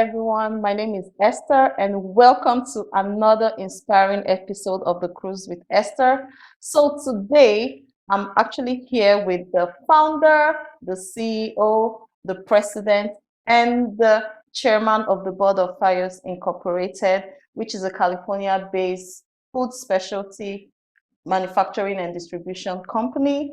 everyone. My name is Esther, and welcome to another inspiring episode of The Cruise with Esther. So, today I'm actually here with the founder, the CEO, the president, and the chairman of the board of Fayus Incorporated, which is a California based food specialty manufacturing and distribution company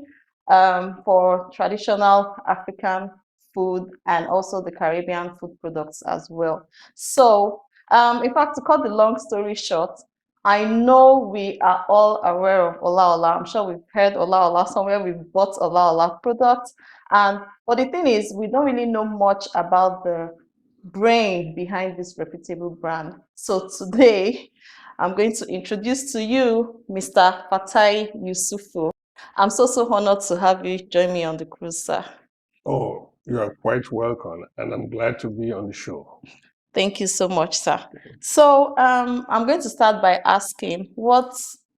for traditional African food and also the Caribbean food products as well. So, in fact, to cut the long story short, I know we are all aware of Ola-Ola. I'm sure we've heard Ola-Ola somewhere. We've bought Ola-Ola products. But the thing is, we don't really know much about the brain behind this reputable brand. So today, I'm going to introduce to you Mr. Yusufu. I'm so honored to have you join me on the cruise, sir. Oh, you are quite welcome, and I'm glad to be on the show. Thank you so much, sir. So I'm going to start by asking what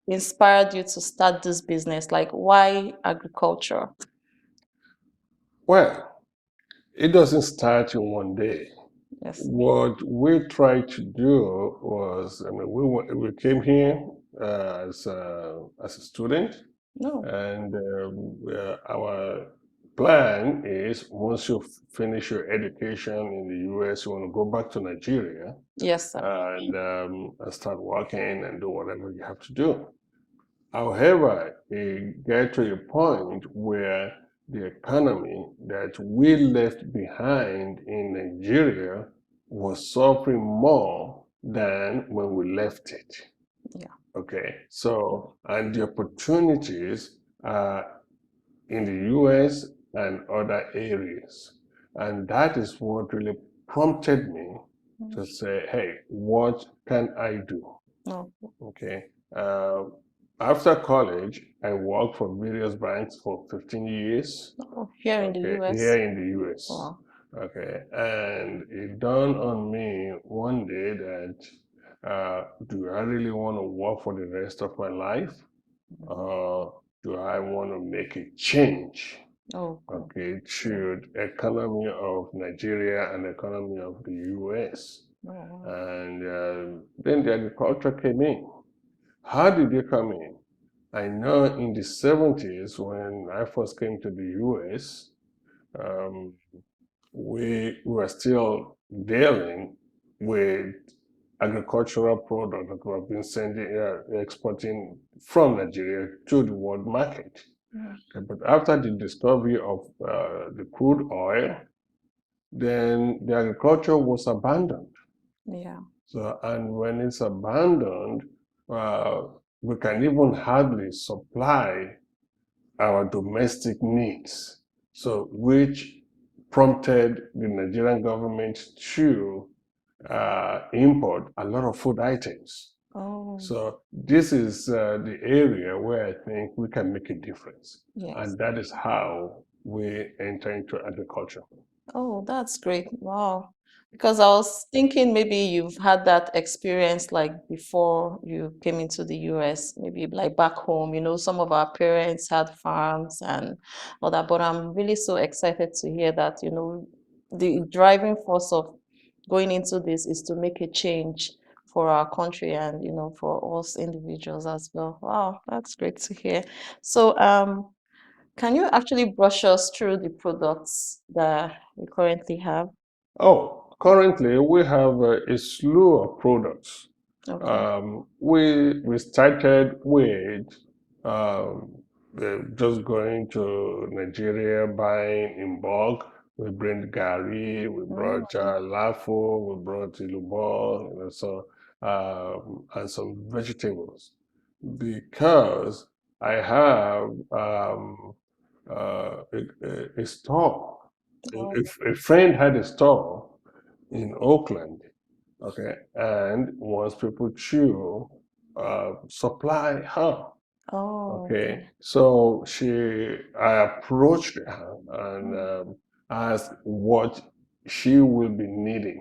inspired you to start this business? Like, why agriculture? Well, it doesn't start in one day. Yes. What we tried to do was, we came here as a student, No. and our plan is once you finish your education in the US, you want to go back to Nigeria Yes, sir. and start working and do whatever you have to do. However, it get to a point where the economy that we left behind in Nigeria was suffering more than when we left it. Yeah. Okay, so, and the opportunities are in the US and other areas. And that is what really prompted me to say, hey, what can I do? No. Okay. After college, I worked for various banks for 15 years. Oh, here in the US. Here in the US. Wow. Okay. And it dawned on me one day that do I really want to work for the rest of my life? Do I want to make a change? Oh, cool. Okay, to the economy of Nigeria and the economy of the US. Oh, wow. And then the agriculture came in. How did it come in? I know in the 70s, when I first came to the US, we were still dealing with agricultural products that were being exporting from Nigeria to the world market. Okay, but after the discovery of the crude oil, then the agriculture was abandoned. Yeah. So, and when it's abandoned, we can even hardly supply our domestic needs. So, which prompted the Nigerian government to import a lot of food items. Oh, So this is the area where I think we can make a difference. yes. And that is how we enter into agriculture. Oh, that's great. Wow. Because I was thinking maybe you've had that experience like before you came into the US, maybe like back home, some of our parents had farms and all that, but I'm really so excited to hear that, the driving force of going into this is to make a change for our country and, for us individuals as well. Wow, that's great to hear. So, can you actually brush us through the products that we currently have? Oh, currently we have a slew of products. Okay. We started with just going to Nigeria, buying in bulk. We bring garri, we brought lafo, we brought ilubo, and some vegetables. Because I have a store. Oh, A friend had a store in Oakland, okay, and wants people to supply her. oh, Okay, so I approached her and asked what she will be needing,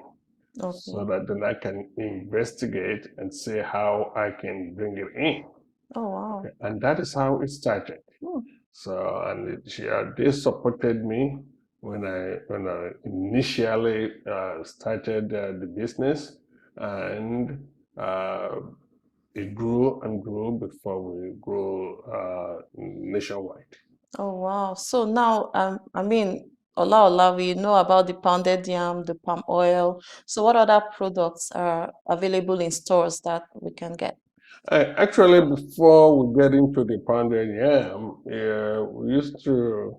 so okay. that then I can investigate and see how I can bring it in. Oh, wow. And that is how it started. Hmm. So, and they supported me. when I initially started the business, and it grew and grew before we grew nationwide. Oh, wow. So now, I mean, Ola-Ola, we know about the pounded yam, the palm oil. So what other products are available in stores that we can get? Actually, before we get into the pounded yam, we used to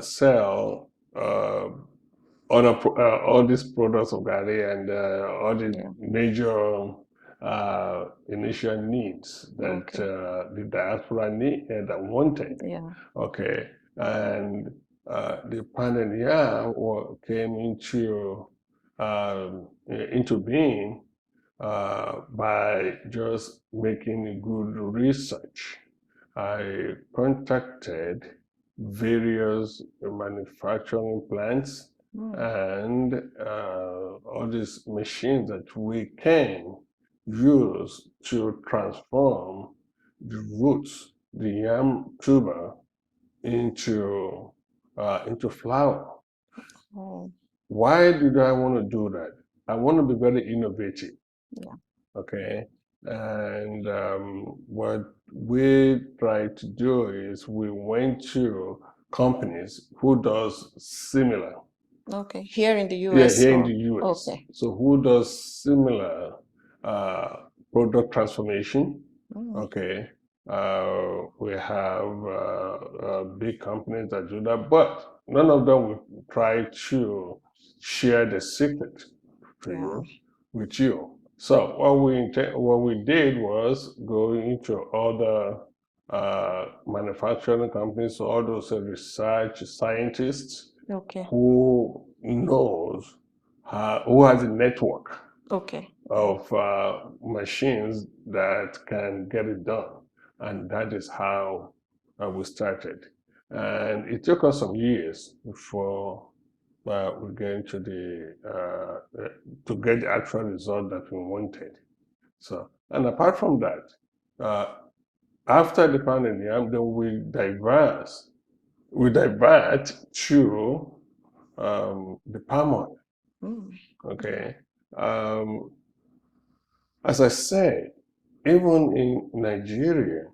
sell all these products of garri and all the Yeah. major initial needs that Okay. the diaspora need that wanted. Yeah. Okay, and the pounded yam came into being by just making good research. I contacted various manufacturing plants Mm. and all these machines that we can use to transform the roots, the yam tuber, into flour. Oh, Why did I want to do that? I want to be very innovative. yeah. Okay. And what we tried to do is we went to companies who does similar. Okay. Here in the Yeah, US here in the or US. okay. So who does similar uh, product transformation? Mm. Okay. We have big companies that do that, but none of them will try to share the secret to Yeah. with you. So what we did was go into other manufacturing companies, all those research scientists Okay. who has a network Okay. of machines that can get it done, and that is how we started. And it took us some years before we get into to get the actual result that we wanted. So, and apart from that, uh, after the pounded yam, then we divert to the palm oil. Mm. Okay. Um, as I said, even in Nigeria,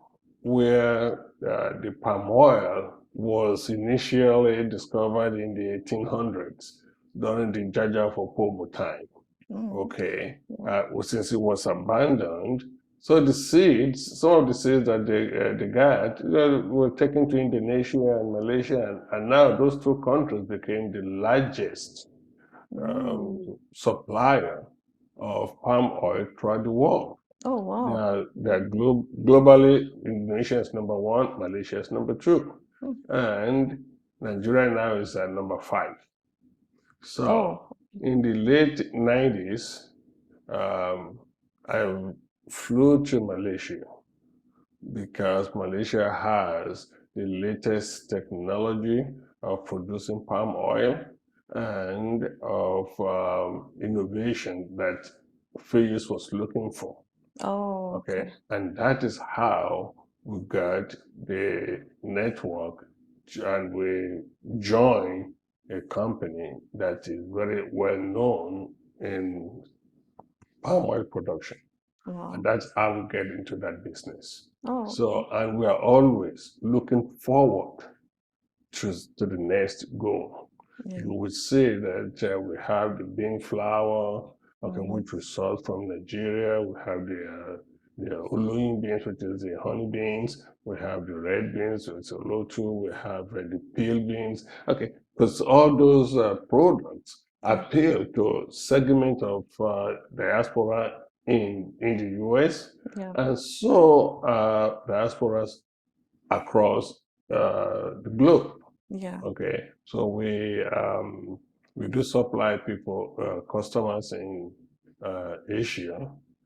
where the palm oil was initially discovered in the 1800s during the Jaja for Pomo time. Mm. Okay, Yeah. since it was abandoned, so some of the seeds that they got were taken to Indonesia and Malaysia, and now those two countries became the largest Mm. supplier of palm oil throughout the world. Oh, wow. Globally, Indonesia is number one, Malaysia is number two, Mm. and Nigeria now is at number five. So Oh, in the late 90s, um, I flew to Malaysia because Malaysia has the latest technology of producing palm oil and of innovation that Fayus was looking for. oh, Okay, okay. and that is how we got the network and we joined a company that is very well known in palm oil production. And Wow. that's how we get into that business. Oh, So, okay. and we are always looking forward to the next goal. Yeah. You would see that we have the bean flour, okay, Mm. which we source from Nigeria. We have the Oloyin beans, which is the honey beans. We have the red beans, so it's Olotu. We have the peel beans. Okay, because all those products Yeah. appeal to segment of diaspora in the US, Yeah. and so diasporas across the globe. Yeah. Okay, so we do supply people customers in Asia,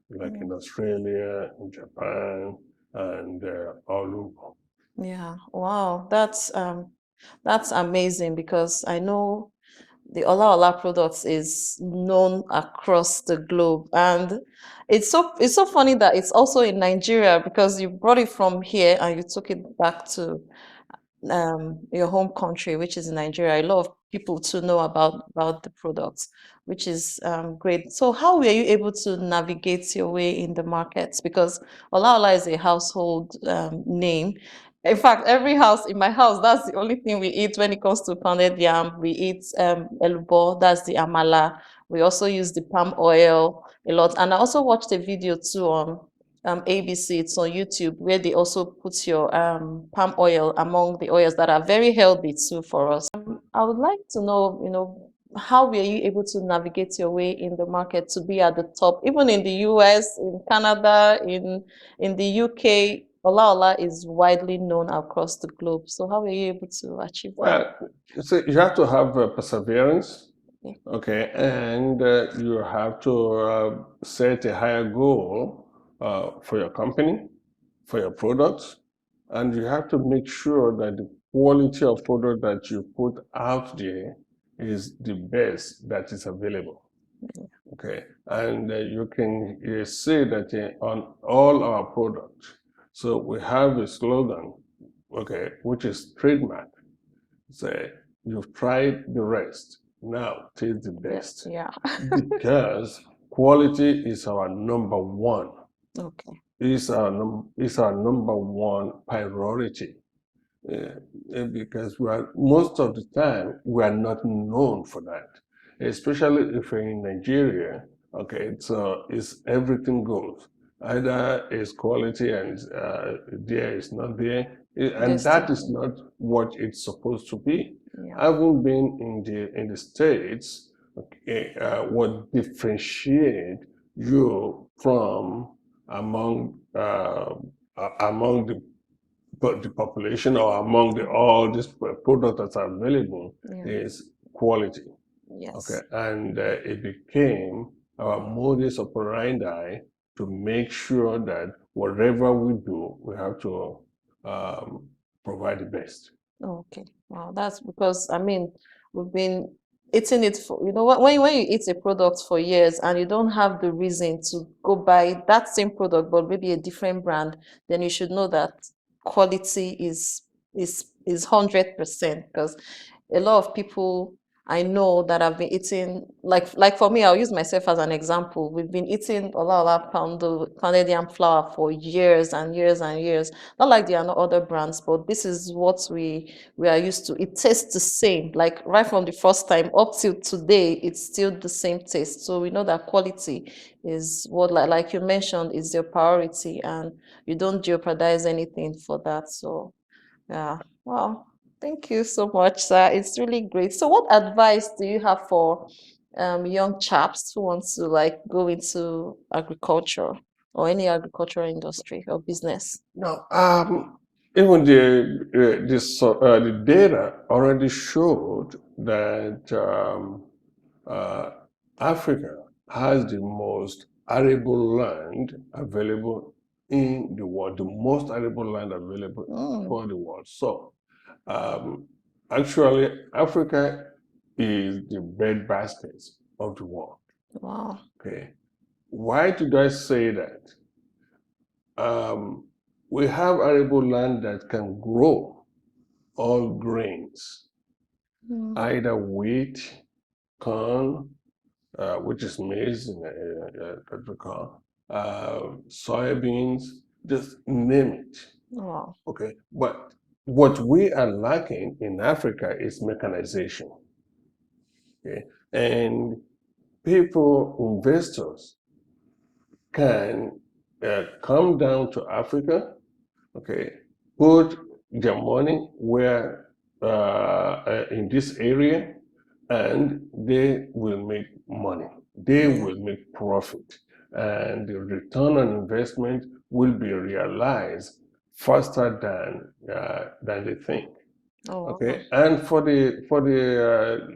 like in Mm. Australia, in Japan, and all over. Yeah. Wow. That's amazing because I know the Ola-Ola products is known across the globe. And it's so funny that it's also in Nigeria because you brought it from here and you took it back to your home country, which is Nigeria. A lot of people to know about the products, which is great. So how were you able to navigate your way in the markets? Because Ola-Ola is a household name. In fact, every house in my house, that's the only thing we eat when it comes to pounded yam. We eat elubo, that's the amala. We also use the palm oil a lot. And I also watched a video too on ABC, it's on YouTube, where they also put your palm oil among the oils that are very healthy too for us. I would like to know, how were you able to navigate your way in the market to be at the top, even in the US, in Canada, in the UK? Ola-Ola is widely known across the globe. So how were you able to achieve that? Well, so you have to have perseverance, Okay. okay, and you have to set a higher goal for your company, for your products, and you have to make sure that the quality of product that you put out there is the best that is available. Okay, and you can see that on all our products. So we have a slogan, okay, which is trademark. Say, you've tried the rest, now taste the best. Yeah. Because quality is our number one. Okay. It's our number one priority. Because most of the time we are not known for that, especially if you're in Nigeria. Okay, it's everything goes. Either it's quality and there is not there, and that is not what it's supposed to be. Yeah. Having been in the States, okay, what differentiate you from among the population or among all these products that are available is quality. Yes. Okay, and it became our modus operandi to make sure that whatever we do, we have to provide the best. Okay. Wow, that's because we've been eating it for, when you eat a product for years and you don't have the reason to go buy that same product but maybe a different brand, then you should know that quality is 100%, because a lot of people I know that have been eating, like for me, I'll use myself as an example. We've been eating Ola-Ola pounded yam flour for years and years and years. Not like there are no other brands, but this is what we are used to. It tastes the same, like right from the first time up till today, it's still the same taste. So we know that quality is what, like you mentioned, is your priority, and you don't jeopardize anything for that. So yeah, wow. Thank you so much, sir. It's really great. So what advice do you have for young chaps who want to go into agriculture or any agricultural industry or business? No, even the data already showed that Africa has the most arable land available in the world, the most arable land available for the world. So, actually, Africa is the breadbasket of the world. Wow. Okay. Why did I say that? We have arable land that can grow all grains, either wheat, corn, which is maize in Africa, soybeans, just name it. Wow. Okay, but what we are lacking in Africa is mechanization. Okay, and people, investors, can come down to Africa, okay, put their money where in this area, and they will make money. They will make profit, and the return on investment will be realized faster than they think. Okay, and for the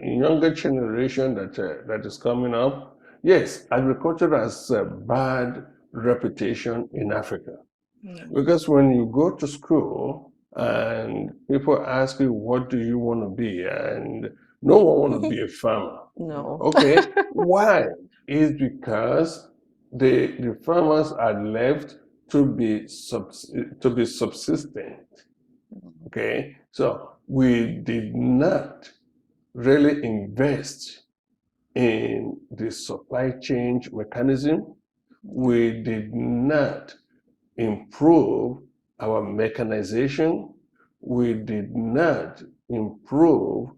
younger generation that is coming up, yes, agriculture has a bad reputation in Africa. Because when you go to school and people ask you, what do you want to be? And no one want to be a farmer. No. Okay, why? It's because the farmers are left to be subsistent. Okay, so we did not really invest in the supply chain mechanism. We did not improve our mechanization. We did not improve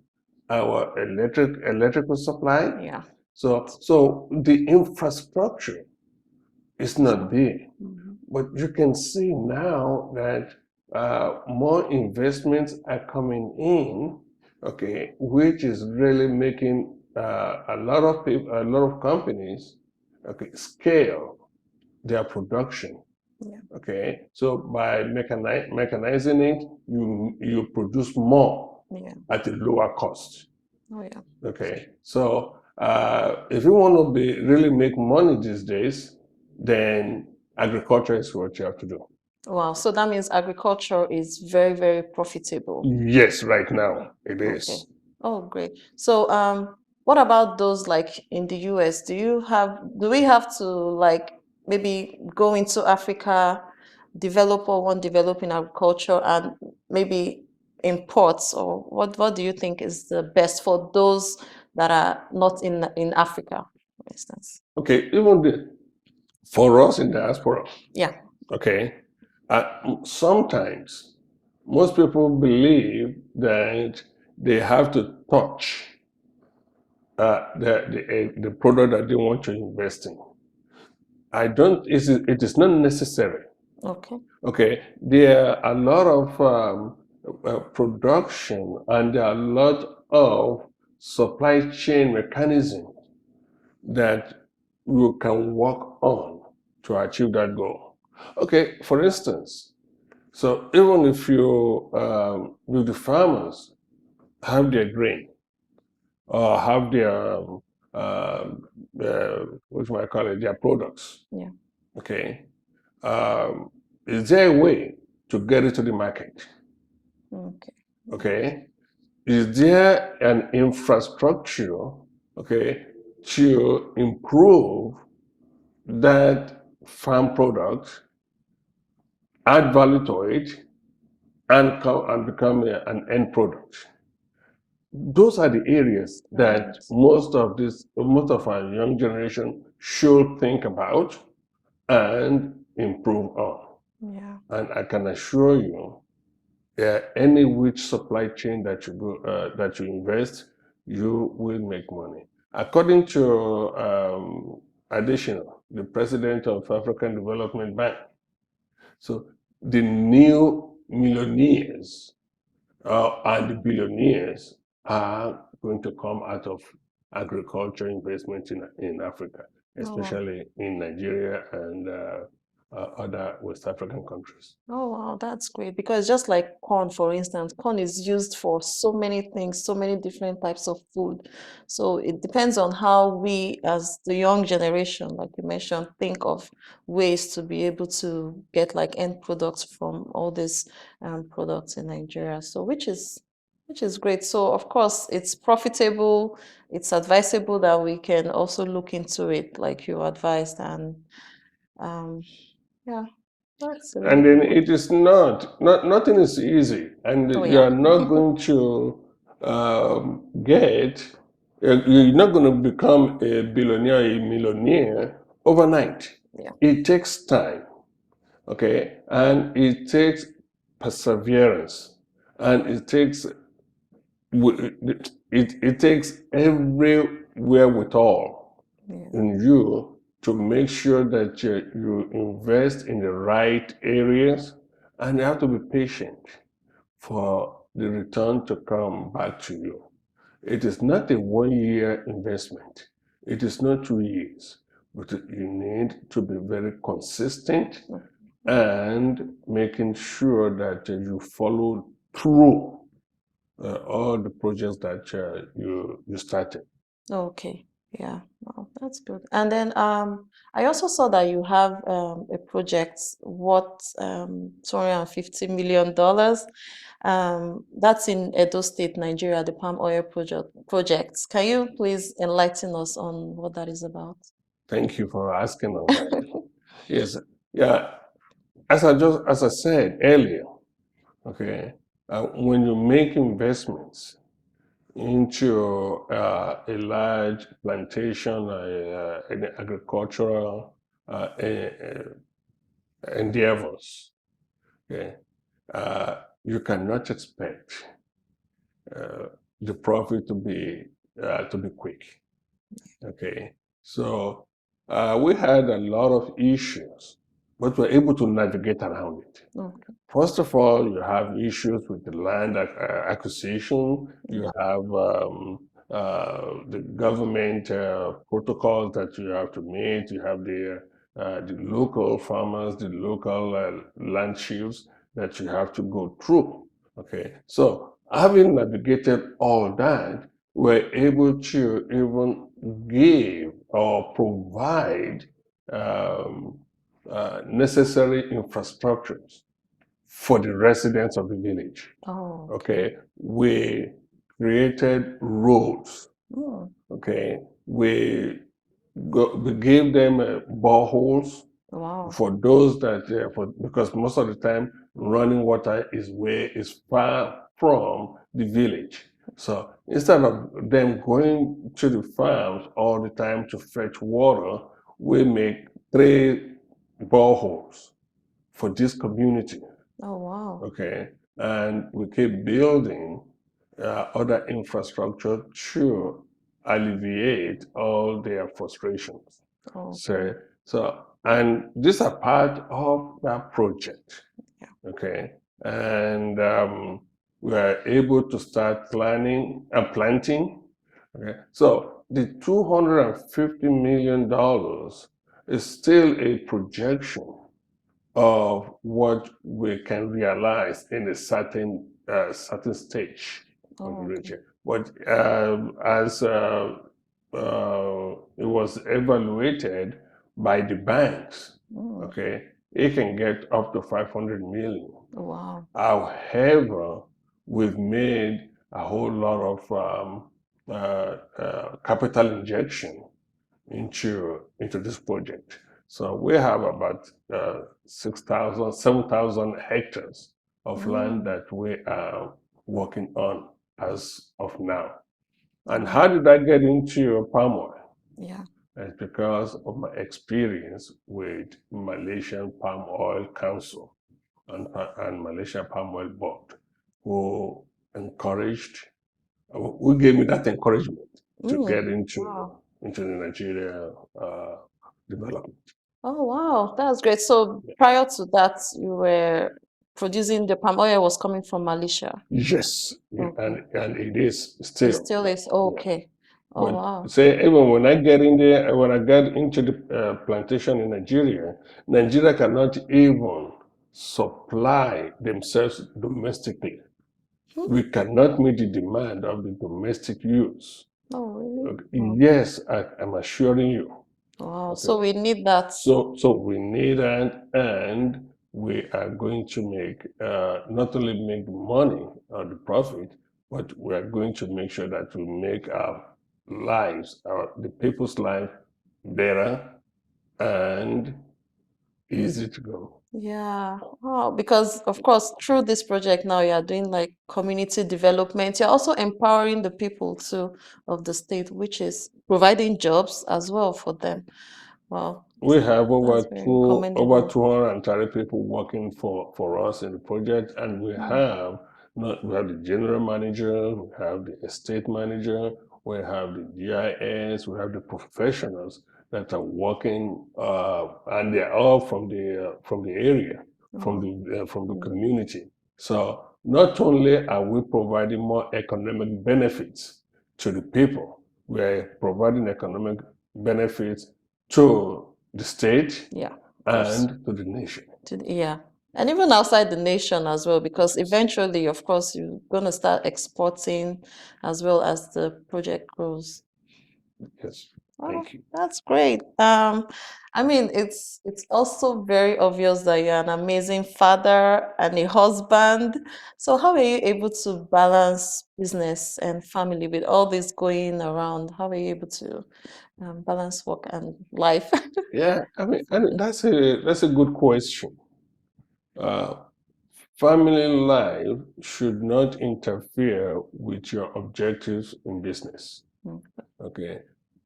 our electrical supply. Yeah. So the infrastructure is not there. Mhm. But you can see now that more investments are coming in, okay, which is really making a lot of people, a lot of companies, okay, scale their production. Yeah. Okay, so by mechanizing it, you produce more Yeah. at a lower cost. Oh yeah. Okay, so if you want to really make money these days, then agriculture is what you have to do. Wow. So that means agriculture is very, very profitable. Yes, right now it Okay. is. Oh, great. So, what about those like in the US? Do we have to like maybe go into Africa, develop or want develop in agriculture and maybe imports, or what do you think is the best for those that are not in Africa, for instance? Okay, even for us in diaspora, Yeah. okay, sometimes most people believe that they have to touch the product that they want to invest in. I don't, it is not necessary. Okay. Okay, there are a lot of production and there are a lot of supply chain mechanisms that you can work on to achieve that goal. Okay, for instance, so even if if the farmers have their grain or have their what do I call it, their products, Yeah. okay, um, is there a way to get it to the market? Okay. Okay, is there an infrastructure, okay, to improve that farm product, add value to it, and become an end product? Those are the areas that most of our young generation should think about and improve on. Yeah. And I can assure you, any which supply chain that that you invest, you will make money. According to Additional, the president of African Development Bank, so the new millionaires and the billionaires are going to come out of agriculture investment in Africa, Oh, wow. especially in Nigeria and other West African countries. Oh, wow, that's great. Because just like corn, for instance, corn is used for so many things, so many different types of food. So it depends on how we, as the young generation, like you mentioned, think of ways to be able to get like end products from all these products in Nigeria. So which is great. So of course it's profitable. It's advisable that we can also look into it, like you advised, and um, yeah. That's a really And then good one. it is nothing is easy, and Oh, you yeah. are not going to you're not going to become a billionaire, a millionaire overnight. Yeah. It takes time, okay, and it takes perseverance, and it takes every wherewithal Yeah. in you to make sure that you invest in the right areas, and you have to be patient for the return to come back to you. It is not a 1 year investment. It is not 2 years, but you need to be very consistent and making sure that you follow through all the projects that you started. Okay. Yeah. Wow, that's good. And then I also saw that you have a project worth $250 million. That's in Edo State, Nigeria, the palm oil project. Can you please enlighten us on what that is about? Thank you for asking on that. Yes, yeah. As I said earlier, okay, when you make investments into a large plantation, an agricultural endeavors, okay, you cannot expect the profit to be quick. Okay, so we had a lot of issues, but we're able to navigate around it. Okay. First of all, you have issues with the land acquisition. You have the government protocols that you have to meet. You have the local farmers, the local land chiefs that you have to go through. Okay, so having navigated all that, we're able to even give or provide necessary infrastructures for the residents of the village. Oh, Okay, we created roads. Mm. Okay, we gave them boreholes Wow. for those that because most of the time running water is far from the village. So instead of them going to the farms all the time to fetch water, we make 3 boreholes for this community. Oh, wow. Okay, and we keep building other infrastructure to alleviate all their frustrations. Oh, So, and these are part of that project. Yeah. Okay, and we are able to start planning and planting. Okay, so the $250 million is still a projection of what we can realize in a certain stage of the Oh, region. But as it was evaluated by the banks, Mm. okay, it can get up to 500 million. Wow. However, we've made a whole lot of capital injection into this project. So we have about 6,000, 7,000 hectares of land that we are working on as of now. And how did I get into palm oil? Yeah. It's because of my experience with Malaysian Palm Oil Council and Malaysian Palm Oil Board, who encouraged, who gave me that encouragement to get Wow. into the Nigeria development. Oh, wow. That's great. So prior to that, you were producing the palm oil was coming from Malaysia. Yes, Okay. and it is It still. still is. Okay. Oh, But wow. say even when I get in there, when I get into the plantation in Nigeria, Nigeria cannot even supply themselves domestically. We cannot meet the demand of the domestic use. Oh, really? Okay, yes, I'm assuring you. Wow. Okay. So we need that. So we need that, and we are going to make not only make money or the profit, but we are going to make sure that we make our lives, the people's life, better and easy to go. Yeah. Wow. Because of course, through this project now, you are doing like community development. You're also empowering the people too of the state, which is providing jobs as well for them. Wow. We have That's very over commendable. 230 people working for us in the project, and we have the general manager, we have the estate manager, we have the GIS, we have the professionals that are working, and they're all from the area, from the community. So not only are we providing more economic benefits to the people, we're providing economic benefits to the state Yeah. and to the nation. Yeah. And even outside the nation as well, because eventually, of course, you're going to start exporting as well as the project grows. Yes, Oh, thank you. that's great. I mean, it's also very obvious that you're an amazing father and a husband. So how are you able to balance business and family with all this going around? How are you able to balance work and life? Yeah, I mean, and that's a good question. Uh, family life should not interfere with your objectives in business. Okay,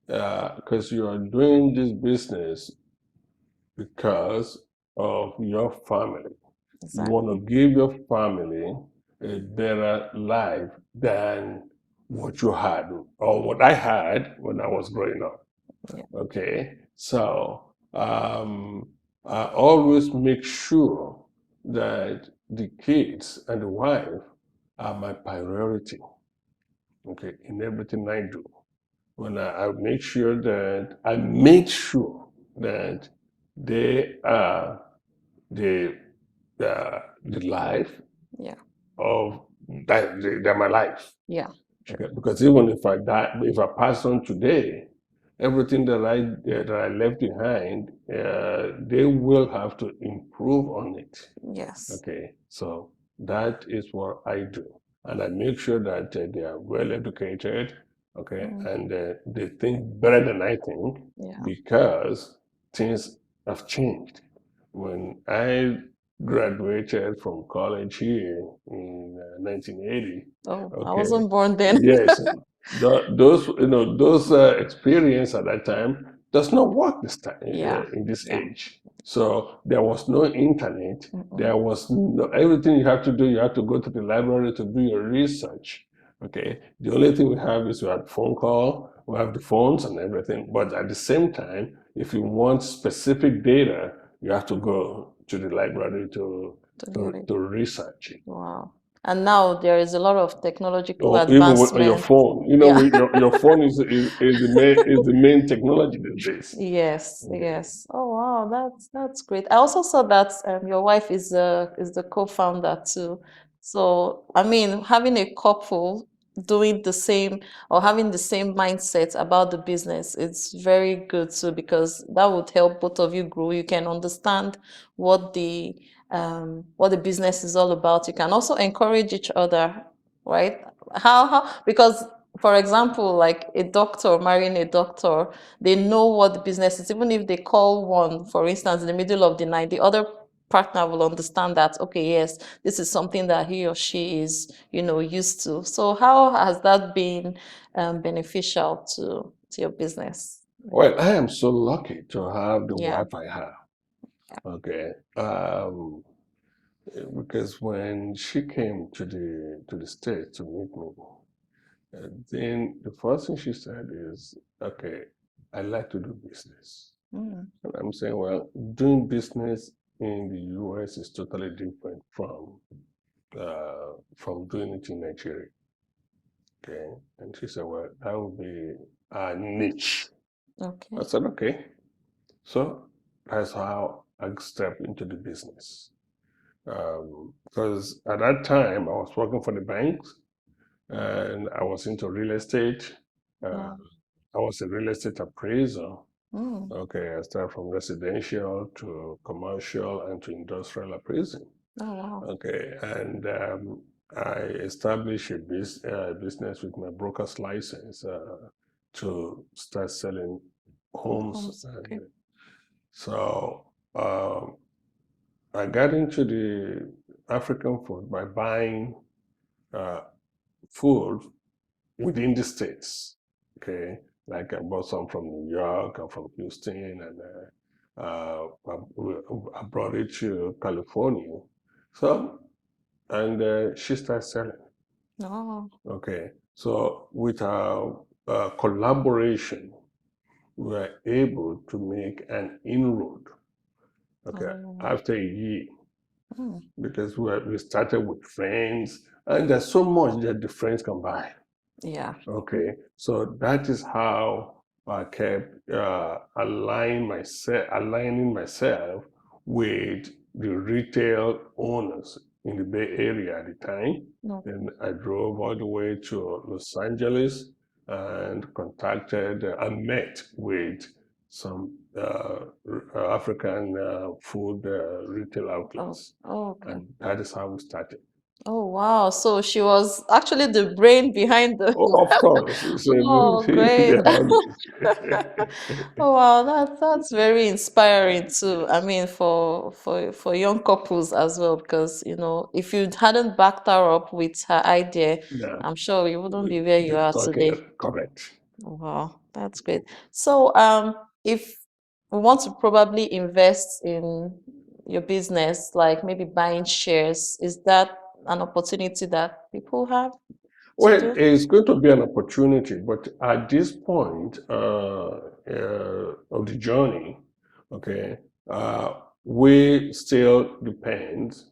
because you are doing this business because of your family. You want to give your family a better life than what you had or what I had when I was growing up. Yeah. Okay, so I always make sure that the kids and the wife are my priority. Okay, in everything I do. When I make sure that they are the the life Yeah. of that they're my life. Yeah. Okay, because even if I die, if I pass on today, everything that I left behind, they will have to improve on it. Yes. Okay, so that is what I do, and I make sure that they are well educated. Okay, and they think better than I think, Yeah. because things have changed. When I graduated from college here in 1980, Oh, I okay, wasn't born then. yes, those experience at that time does not work this time Yeah. in this Yeah. age. So there was no internet. Mm-mm. There was no, everything you have to do. You have to go to the library to do your research. Okay. The only thing we have is we have phone call. We have the phones and everything. But at the same time, if you want specific data, you have to go to the library to get it. research it. Wow. And now there is a lot of technological Or even on your advancement. phone, Yeah. your phone is the main technology these days. Yes, Okay. yes. Oh wow, that's great. I also saw that your wife is the co-founder too. So I mean, having a couple doing the same or having the same mindset about the business, it's very good too, because that would help both of you grow. You can understand what the business is all about. You can also encourage each other, right? How because for example, like a doctor marrying a doctor, they know what the business is. Even if they call one, for instance, in the middle of the night, the other partner will understand that, okay, yes, this is something that he or she is, used to. So how has that been beneficial to your business? Well, I am so lucky to have the Yeah. wife I have. Okay. Because when she came to the States to meet me, then the first thing she said is, okay, I like to do business. Mm. And I'm saying, well, doing business in the US is totally different from doing it in Nigeria. Okay. And she said, well, that would be a niche. Okay. I said, okay. So that's how I stepped into the business. Because at that time I was working for the banks and I was into real estate. Wow. I was a real estate appraiser. Mm. Okay, I started from residential to commercial and to industrial appraising. Oh, wow. Okay, and I established a business with my broker's license to start selling homes. Okay. And so I got into the African food by buying uh, food within the states. Okay, like I bought some from New York and from Houston, and I brought it to California. So, and she started selling. Oh, Okay, so with our collaboration, we were able to make an inroad. Okay, oh. after a year, Mm. because we started with friends, and there's so much that the friends can buy. Yeah. Okay, so that is how I kept aligning myself with the retail owners in the Bay Area at the time. No. Then I drove all the way to Los Angeles and contacted and met with some African food retail Oh, outlets, oh, okay. and that is how we started. Oh, wow. So she was actually the brain behind the. Oh, of course. So, Oh, great. they always. Oh, wow, that's very inspiring too. I mean, for young couples as well, because if you hadn't backed her up with her idea, Yeah, I'm sure you wouldn't be where you the are talking today. correct. Wow, that's great. So, if we want to probably invest in your business, like maybe buying shares, is that an opportunity that people have to Well, do? it's going to be an opportunity, but at this point of the journey, okay, we still depend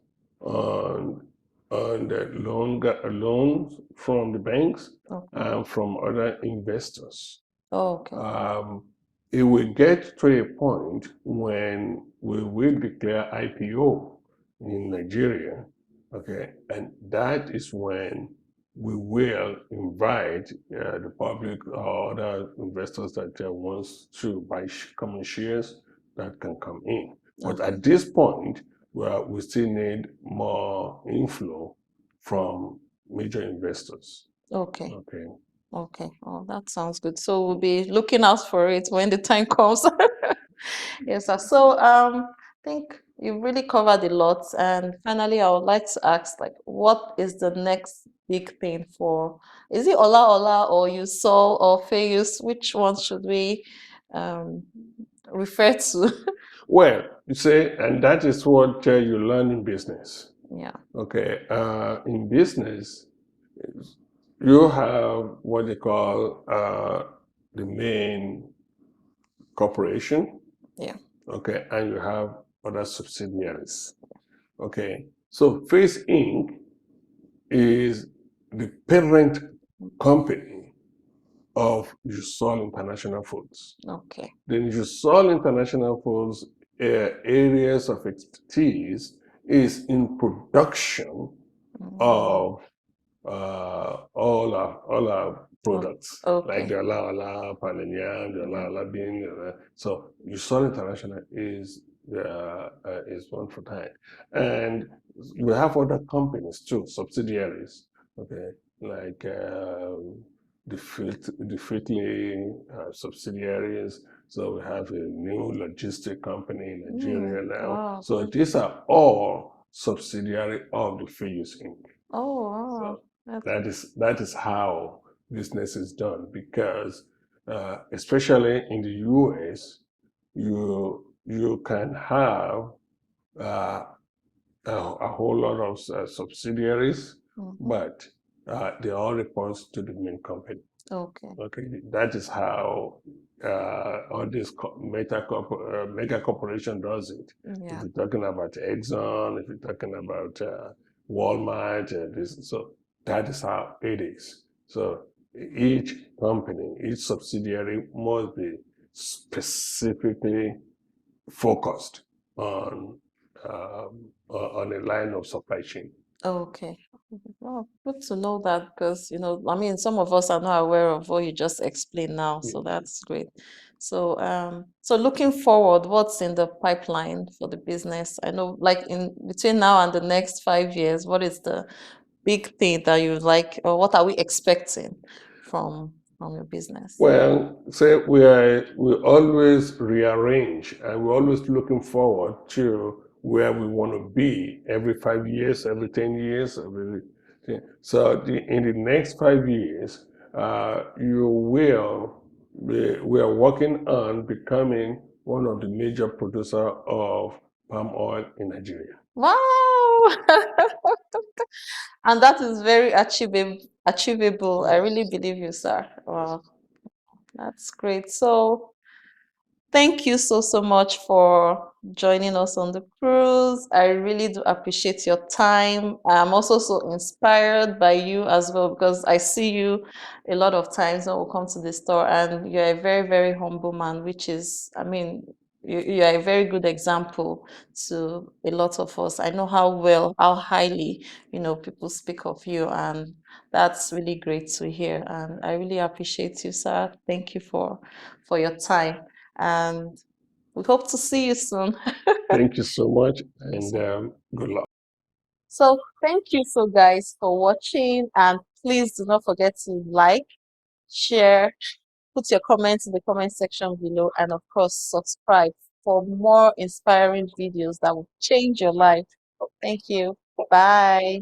on the loans from the banks Okay. and from other investors. Oh, okay. Um, it will get to a point when we will declare IPO in Nigeria, okay, and that is when we will invite the public or other investors that wants to buy common shares that can come in. But Okay. at this point, we still need more inflow from major investors. Okay. Okay. Okay. Oh, that sounds good. So we'll be looking out for it when the time comes. Yes, sir. So, I think you really covered a lot. And finally, I would like to ask, like, what is the next big thing for, is it Ola-Ola or Yusol or Fayus? Which one should we um refer to? Well, you say, and that is what you learn in business. Yeah. Okay, in business, you have what they call the main corporation, Yeah. okay, and you have other subsidiaries. Okay, so Face Inc. is the parent company of Jusol International Foods. Okay. Then Jusol International Foods areas of expertise is in production Mm, of all our products, like okay. the Ola-Ola, Paninian, the Yeah. Ola-Ola bean. So Jusol International is one for that. And we have other companies too, subsidiaries, okay, like the Fitly subsidiaries. So we have a new logistic company in Nigeria now. Wow. So these are all subsidiary of the Fayus Inc. Oh, wow. So That's that is how business is done because especially in the US, you can have uh, a whole lot of subsidiaries, mhm. but they all report to the main company. Okay. Okay, that is how all this mega corporation does it. If Yeah. you're talking about Exxon, if you're talking about Walmart, so that is how it is. So each company, each subsidiary must be specifically focused on a line of supply chain. Okay. Well, good to know that because, I mean, some of us are not aware of what you just explained now, Yeah. so that's great. So looking forward, what's in the pipeline for the business? I know, like in between now and the next 5 years, what is the big thing that you like, or what are we expecting from your business? Well, say we always rearrange and we're always looking forward to where we want to be every 5 years, every 10 years, so in the next 5 years, we are working on becoming one of the major producer of palm oil in Nigeria. Wow! And that is very achievable. I really believe you, sir. Wow, that's great. So thank you so much for joining us on the cruise. I really do appreciate your time. I'm also so inspired by you as well because I see you a lot of times when we come to the store, and you're a very, very humble man, which is, I mean, you are a very good example to a lot of us. I know how highly, people speak of you, and that's really great to hear. And I really appreciate you, sir. Thank you for your time. And we hope to see you soon. Thank you so much Yes, and sir. good luck. So thank you so guys for watching, and please do not forget to like, share, put your comments in the comment section below, and of course subscribe for more inspiring videos that will change your life. Thank you. Bye.